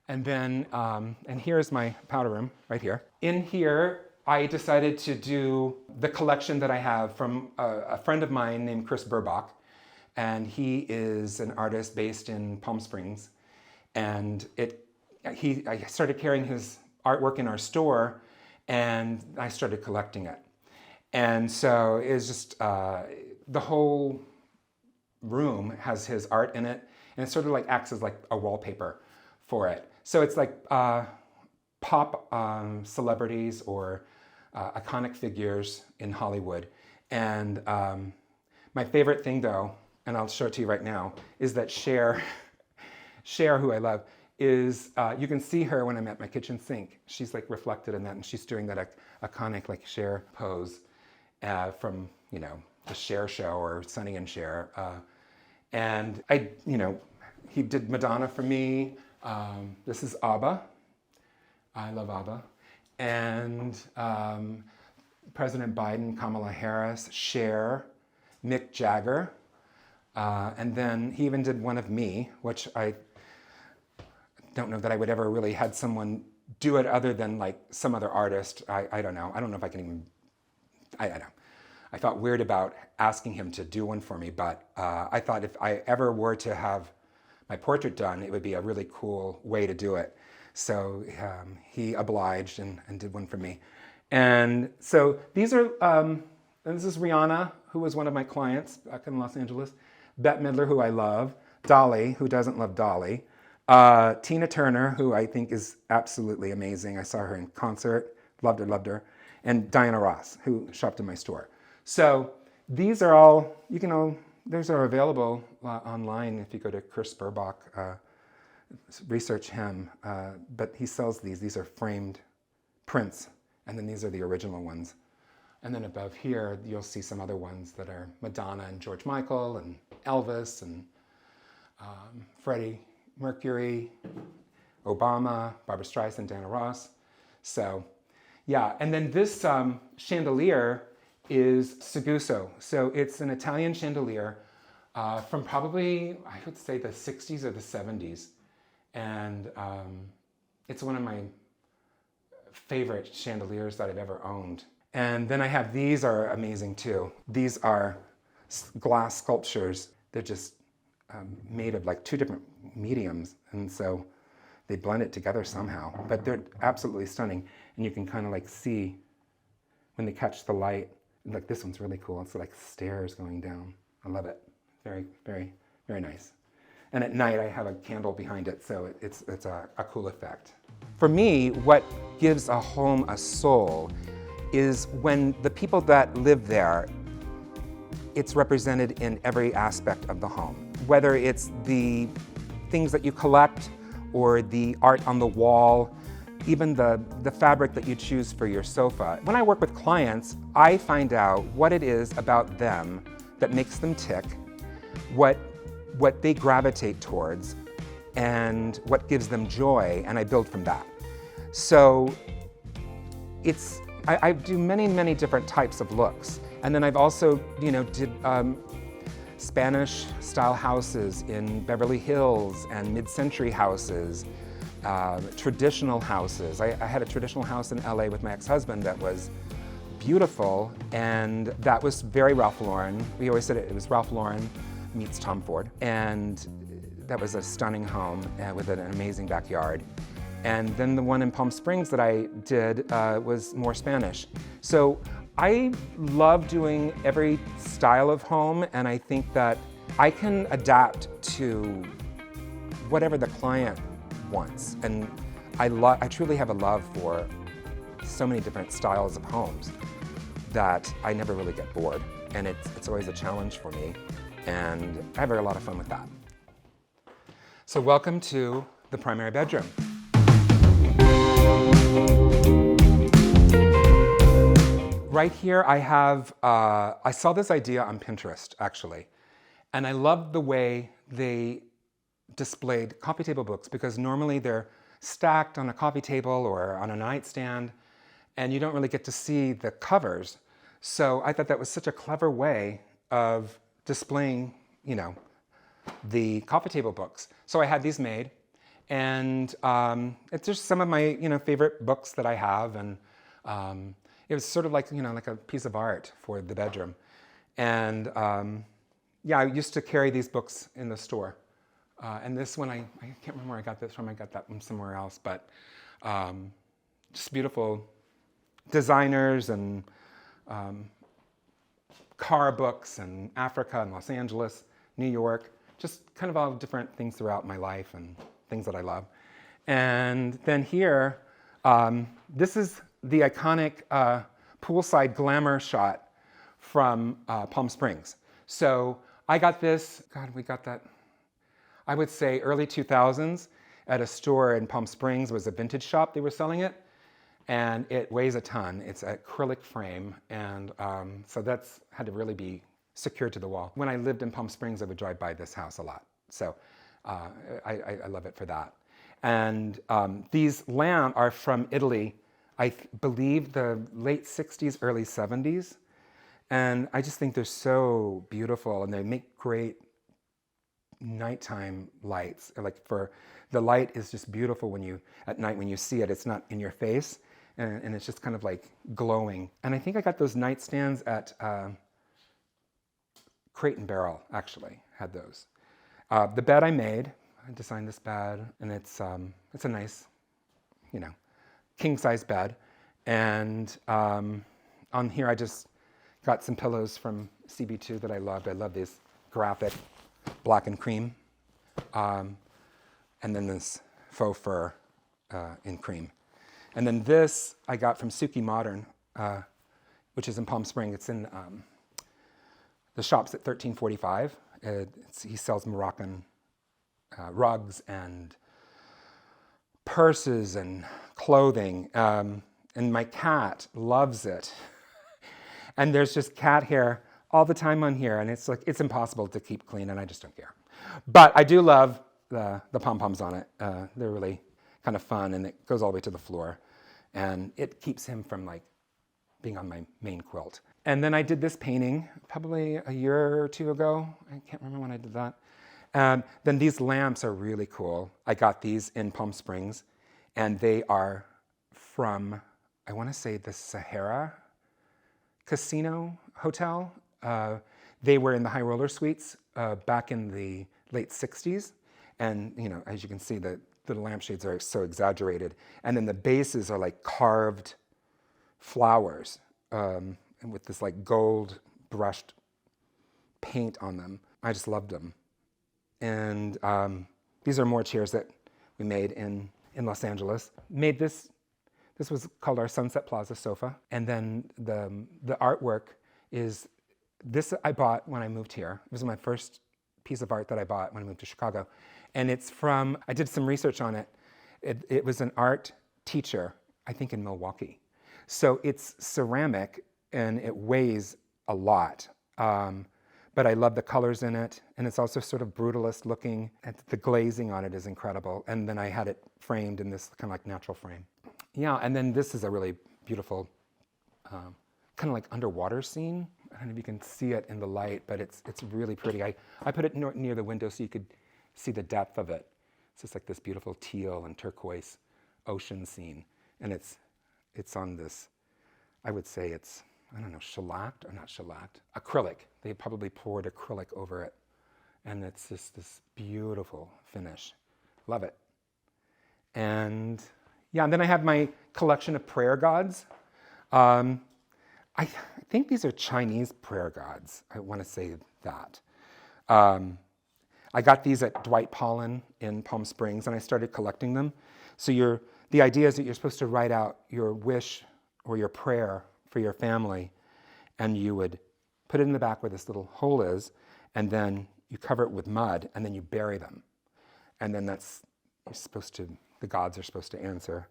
And then, and here's my powder room right here. In here, I decided to do the collection that I have from a friend of mine named Chris Burbach, and he is an artist based in Palm Springs. And I started carrying his artwork in our store, and I started collecting it. And so it's just, the whole room has his art in it, and it sort of like acts as like a wallpaper for it. So it's like pop celebrities or iconic figures in Hollywood. And my favorite thing though, and I'll show it to you right now, is that Cher, who I love, is, you can see her when I'm at my kitchen sink. She's like reflected in that, and she's doing that iconic like Cher pose from, the Cher show or Sonny and Cher. And he did Madonna for me. This is ABBA. I love ABBA. And President Biden, Kamala Harris, Cher, Mick Jagger. And then he even did one of me, which I don't know that I would ever really had someone do it other than like some other artist. I don't know. I don't know if I can even, I don't know. I felt weird about asking him to do one for me, but I thought if I ever were to have my portrait done, it would be a really cool way to do it. So he obliged and did one for me. And so these are, and this is Rihanna, who was one of my clients back in Los Angeles, Bette Midler, who I love, Dolly, who doesn't love Dolly, Tina Turner, who I think is absolutely amazing. I saw her in concert, loved her, and Diana Ross, who shopped in my store. So these are all, you can all, those are available online if you go to Chris Burbach, research him, but he sells these. These are framed prints, and then these are the original ones. And then above here, you'll see some other ones that are Madonna and George Michael and Elvis and Freddie Mercury, Obama, Barbra Streisand, Diana Ross. So yeah, and then this chandelier is Seguso. So it's an Italian chandelier from probably, I would say, the 60s or the 70s. And it's one of my favorite chandeliers that I've ever owned. And then I have, these are amazing too. These are glass sculptures. They're just made of like two different mediums. And so they blend it together somehow, but they're absolutely stunning. And you can kind of like see when they catch the light. Like this one's really cool. It's like stairs going down. I love it. Very, very, very nice. And at night I have a candle behind it, so it's a cool effect. For me, what gives a home a soul is when the people that live there, it's represented in every aspect of the home. Whether it's the things that you collect or the art on the wall, even the fabric that you choose for your sofa. When I work with clients, I find out what it is about them that makes them tick, what they gravitate towards, and what gives them joy, and I build from that. So I do many different types of looks. And then I've also, did Spanish style houses in Beverly Hills and mid-century houses, traditional houses. I had a traditional house in LA with my ex-husband that was beautiful, and that was very Ralph Lauren. We always said it was Ralph Lauren meets Tom Ford. And that was a stunning home with an amazing backyard. And then the one in Palm Springs that I did was more Spanish. So I love doing every style of home, and I think that I can adapt to whatever the client wants. And I truly have a love for so many different styles of homes that I never really get bored. And it's always a challenge for me, and I have a lot of fun with that. So welcome to the primary bedroom. Right here I have, I saw this idea on Pinterest actually, and I loved the way they displayed coffee table books, because normally they're stacked on a coffee table or on a nightstand, and you don't really get to see the covers. So I thought that was such a clever way of displaying, the coffee table books. So I had these made, and it's just some of my, favorite books that I have, and it was sort of like, like a piece of art for the bedroom. And yeah, I used to carry these books in the store. And this one, I can't remember where I got this from. I got that from somewhere else, but just beautiful designers and car books and Africa and Los Angeles, New York, just kind of all different things throughout my life and things that I love. And then here, this is the iconic poolside glamour shot from Palm Springs. So I got this, we got that, I would say early 2000s at a store in Palm Springs. It was a vintage shop, they were selling it. And it weighs a ton. It's an acrylic frame, and so that's had to really be secured to the wall. When I lived in Palm Springs, I would drive by this house a lot. So I love it for that. And these lamps are from Italy, I believe the late 60s, early 70s. And I just think they're so beautiful, and they make great nighttime lights. Like the light is just beautiful at night when you see it. It's not in your face, and it's just kind of like glowing. And I think I got those nightstands at Crate and Barrel, actually, had those. The bed I made, I designed this bed, and it's a nice, king-size bed. And on here I just got some pillows from CB2 that I loved. I love these graphic black and cream. And then this faux fur in cream. And then this I got from Suki Modern, which is in Palm Springs. It's in the shop's at 1345. He sells Moroccan rugs and purses and clothing. And my cat loves it. And there's just cat hair all the time on here, and it's impossible to keep clean, and I just don't care. But I do love the pom-poms on it. They're really kind of fun, and it goes all the way to the floor. And it keeps him from being on my main quilt. And then I did this painting probably a year or two ago. I can't remember when I did that. Then these lamps are really cool. I got these in Palm Springs, and they are from, I want to say, the Sahara Casino Hotel. They were in the High Roller Suites back in the late 60s. And, as you can see, the lampshades are so exaggerated. And then the bases are like carved flowers and with this gold brushed paint on them. I just loved them. And these are more chairs that we made in Los Angeles. Made this was called our Sunset Plaza sofa. And then the artwork is this I bought when I moved here. It was my first piece of art that I bought when I moved to Chicago. And it's from, I did some research on it. It was an art teacher, I think in Milwaukee. So it's ceramic and it weighs a lot. But I love the colors in it. And it's also sort of brutalist looking. And the glazing on it is incredible. And then I had it framed in this kind of natural frame. Yeah, and then this is a really beautiful kind of underwater scene. I don't know if you can see it in the light, but it's really pretty. I put it near the window so you could see the depth of it. It's just this beautiful teal and turquoise ocean scene. And it's on this, I would say it's, I don't know, shellacked or not shellacked, acrylic. They probably poured acrylic over it. And it's just this beautiful finish. Love it. And yeah, and then I have my collection of prayer gods. I think these are Chinese prayer gods. I want to say that. I got these at Dwight Pollan in Palm Springs, and I started collecting them. So the idea is that you're supposed to write out your wish or your prayer for your family, and you would put it in the back where this little hole is, and then you cover it with mud, and then you bury them. And then the gods are supposed to answer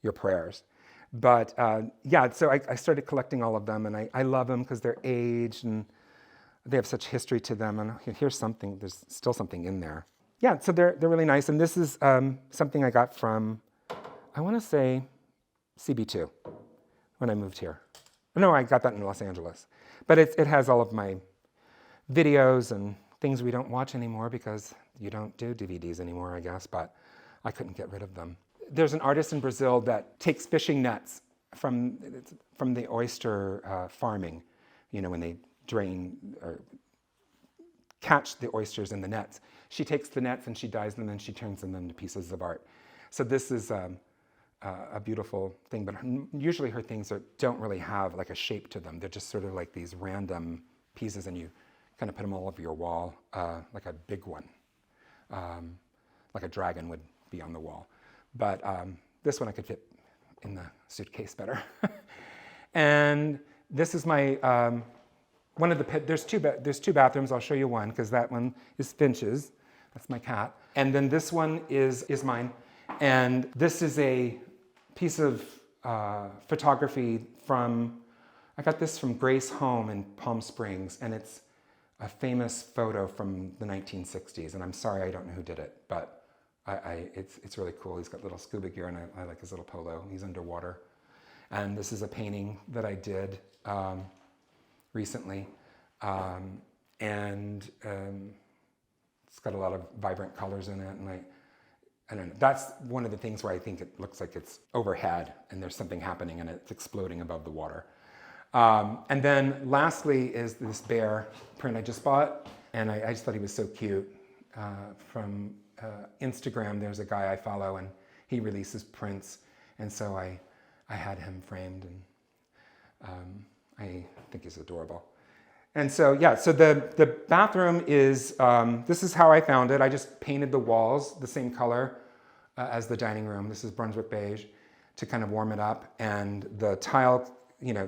your prayers. But yeah, so I started collecting all of them, and I love them because they're aged and they have such history to them. And here's something, there's still something in there. Yeah, so they're really nice. And this is something I got from, I want to say, CB2 when I moved here. No, I got that in Los Angeles. But it has all of my videos and things we don't watch anymore because you don't do DVDs anymore, I guess, but I couldn't get rid of them. There's an artist in Brazil that takes fishing nets from the oyster farming, when they drain or catch the oysters in the nets. She takes the nets and she dyes them and she turns them into pieces of art. So this is a beautiful thing, but usually her things don't really have a shape to them. They're just sort of these random pieces, and you kind of put them all over your wall, like a big one, like a dragon would be on the wall. But this one I could fit in the suitcase better. And this is my, one of the, there's two bathrooms. I'll show you one because that one is Finch's. That's my cat. And then this one is mine. And this is a piece of photography I got this from Grace Home in Palm Springs, and it's a famous photo from the 1960s. And I'm sorry I don't know who did it, but it's really cool. He's got little scuba gear, and I like his little polo. He's underwater. And this is a painting that I did recently. And it's got a lot of vibrant colors in it. And I don't know, that's one of the things where I think it looks like it's overhead and there's something happening and it's exploding above the water. And then lastly is this bear print I just bought. And I just thought he was so cute. From Instagram, there's a guy I follow and he releases prints. And so I had him framed and I think he's adorable. And so, yeah, so the bathroom is, this is how I found it. I just painted the walls the same color as the dining room. This is Brunswick beige to kind of warm it up. And the tile,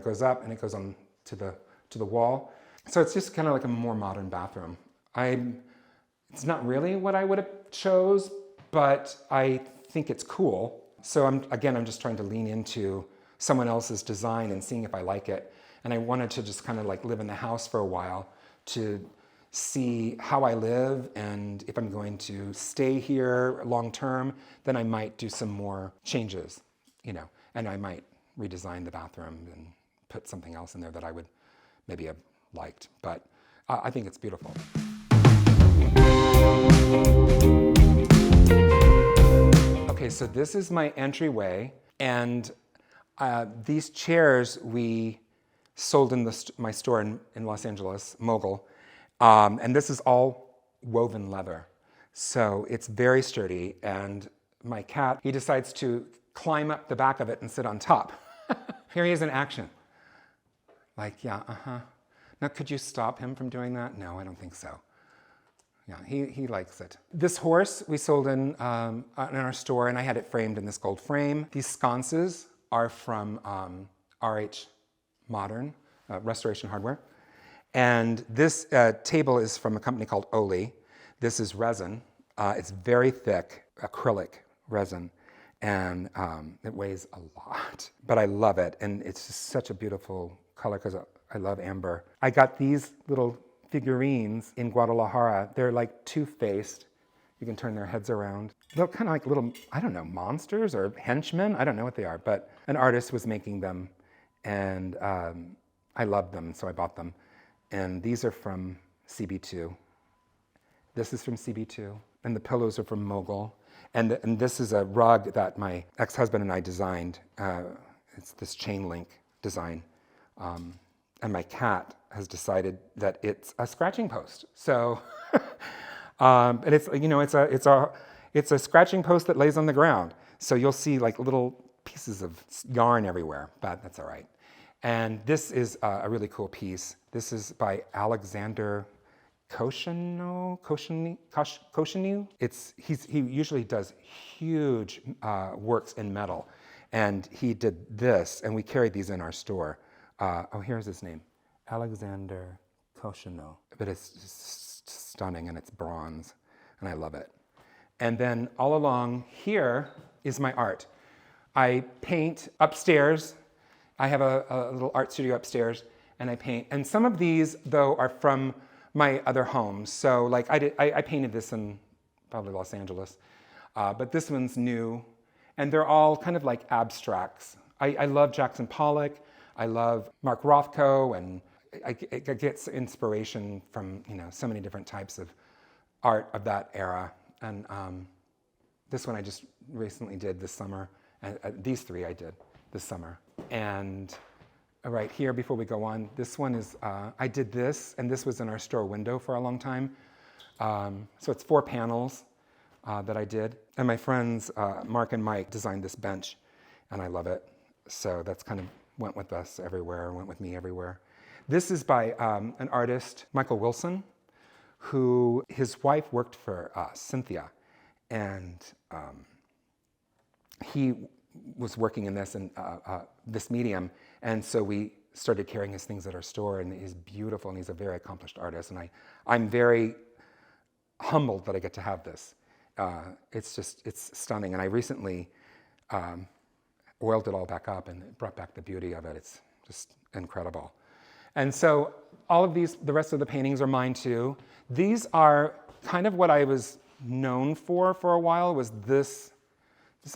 goes up and it goes on to the wall. So it's just kind of like a more modern bathroom. It's not really what I would have chose, but I think it's cool. So I'm just trying to lean into someone else's design and seeing if I like it. And I wanted to just kind of like live in the house for a while to see how I live, and if I'm going to stay here long term, then I might do some more changes, and I might redesign the bathroom and put something else in there that I would maybe have liked. But I think it's beautiful. Okay, so this is my entryway, and these chairs we sold in my store in Los Angeles, MOGUL, and this is all woven leather. So it's very sturdy, and my cat, he decides to climb up the back of it and sit on top. Here he is in action. Like, yeah, Now, could you stop him from doing that? No, I don't think so. Yeah, he likes it. This horse we sold in our store, and I had it framed in this gold frame. These sconces are from RH Modern, Restoration Hardware. And this table is from a company called Oli. This is resin. It's very thick, acrylic resin, and it weighs a lot. But I love it, and it's just such a beautiful color because I love amber. I got these little figurines in Guadalajara. They're like two-faced. You can turn their heads around. They're kind of like little, I don't know, monsters or henchmen. I don't know what they are, but an artist was making them, and I loved them, so I bought them. And these are from CB2. This is from CB2, and the pillows are from MOGUL. And this is a rug that my ex-husband and I designed. It's this chain link design. And my cat has decided that it's a scratching post. So, and it's a scratching post that lays on the ground. So you'll see like little pieces of yarn everywhere, but that's all right. And this is a really cool piece. This is by Alexander Koshenu. He usually does huge works in metal, and he did this, and we carried these in our store. Here's his name, Alexander Koshenu. But it's just stunning, and it's bronze, and I love it. And then all along here is my art. I paint upstairs. I have a little art studio upstairs, and I paint. And some of these, though, are from my other homes. So, like, I painted this in probably Los Angeles, but this one's new, and they're all kind of like abstracts. I love Jackson Pollock. I love Mark Rothko, and I get inspiration from so many different types of art of that era. And this one I just recently did this summer, and these three I did this summer. And right here, before we go on, this one is, I did this, and this was in our store window for a long time. So it's 4 panels that I did. And my friends, Mark and Mike, designed this bench, and I love it. So that's kind of went with us everywhere, went with me everywhere. This is by an artist, Michael Wilson, who his wife worked for Cynthia, and he was working in this and this medium, and so we started carrying his things at our store, and he's beautiful, and he's a very accomplished artist, and I'm very humbled that I get to have this. It's stunning, and I recently oiled it all back up, and it brought back the beauty of it. It's just incredible. And so all of these, the rest of the paintings are mine too. These are kind of what I was known for a while, was this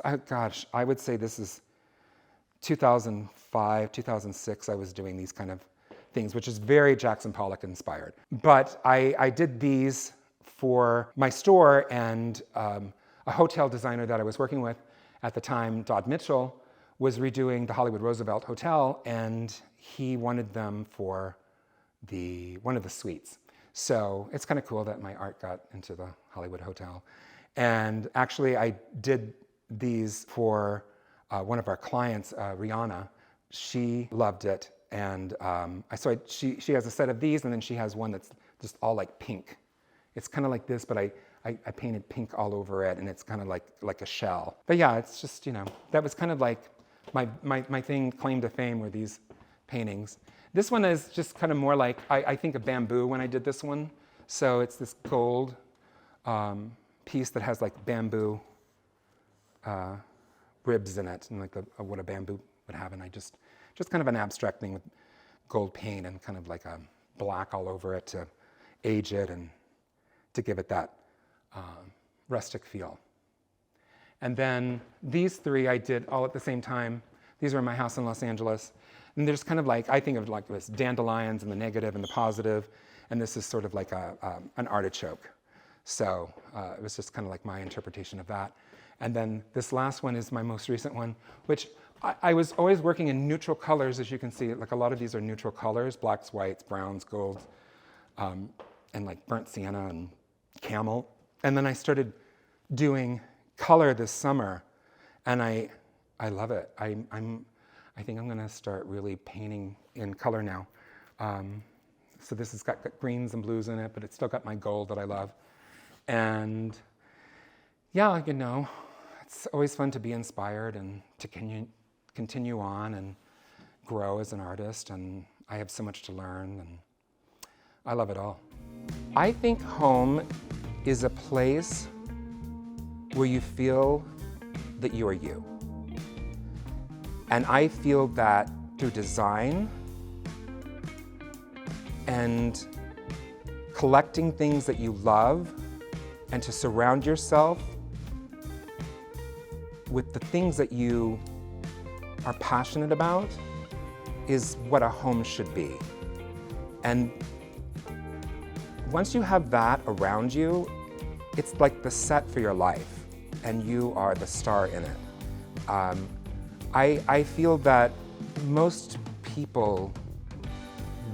I would say this is 2005, 2006, I was doing these kind of things, which is very Jackson Pollock inspired. But I did these for my store, and a hotel designer that I was working with at the time, Dodd Mitchell, was redoing the Hollywood Roosevelt Hotel, and he wanted them for one of the suites. So it's kind of cool that my art got into the Hollywood Hotel. And actually, I did these for one of our clients, Rihanna. She loved it, and she has a set of these, and then she has one that's just all like pink. It's kind of like this, but I painted pink all over it, and it's kind of like a shell. But yeah, it's just, that was kind of like my thing, claim to fame, were these paintings. This one is just kind of more like, I think of bamboo when I did this one. So it's this gold piece that has like bamboo ribs in it, and like what a bamboo would have. And I just kind of an abstract thing with gold paint and kind of like a black all over it to age it and to give it that rustic feel. And then these three I did all at the same time. These are in my house in Los Angeles. And there's kind of like, I think of like this dandelions and the negative and the positive, and this is sort of like an artichoke. So it was just kind of like my interpretation of that. And then this last one is my most recent one, which I was always working in neutral colors, as you can see. Like a lot of these are neutral colors, blacks, whites, browns, golds, and like burnt sienna and camel. And then I started doing color this summer, and I love it. I think I'm going to start really painting in color now. So this has got greens and blues in it, but it's still got my gold that I love. And yeah, it's always fun to be inspired and to continue on and grow as an artist. And I have so much to learn, and I love it all. I think home is a place where you feel that you are you. And I feel that through design and collecting things that you love, and to surround yourself with the things that you are passionate about, is what a home should be. And once you have that around you, it's like the set for your life, and you are the star in it. I feel that most people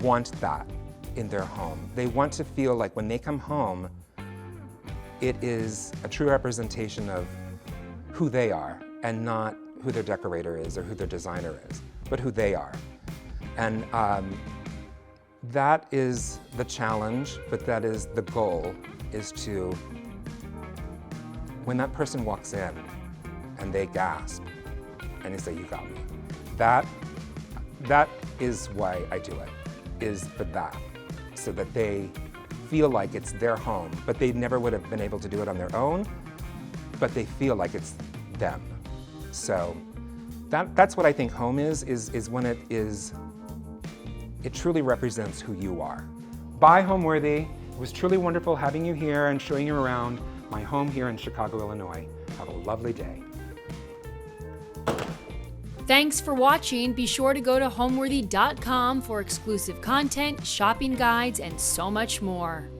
want that in their home. They want to feel like when they come home, it is a true representation of who they are, and not who their decorator is or who their designer is, but who they are. And that is the challenge, but that is the goal, is to, when that person walks in and they gasp and they say, "You got me," that is why I do it, is for that, so that they feel like it's their home, but they never would have been able to do it on their own, but they feel like it's them. So that's what I think home is when it truly represents who you are. Bye, Homeworthy. It was truly wonderful having you here and showing you around my home here in Chicago, Illinois. Have a lovely day. Thanks for watching. Be sure to go to homeworthy.com for exclusive content, shopping guides, and so much more.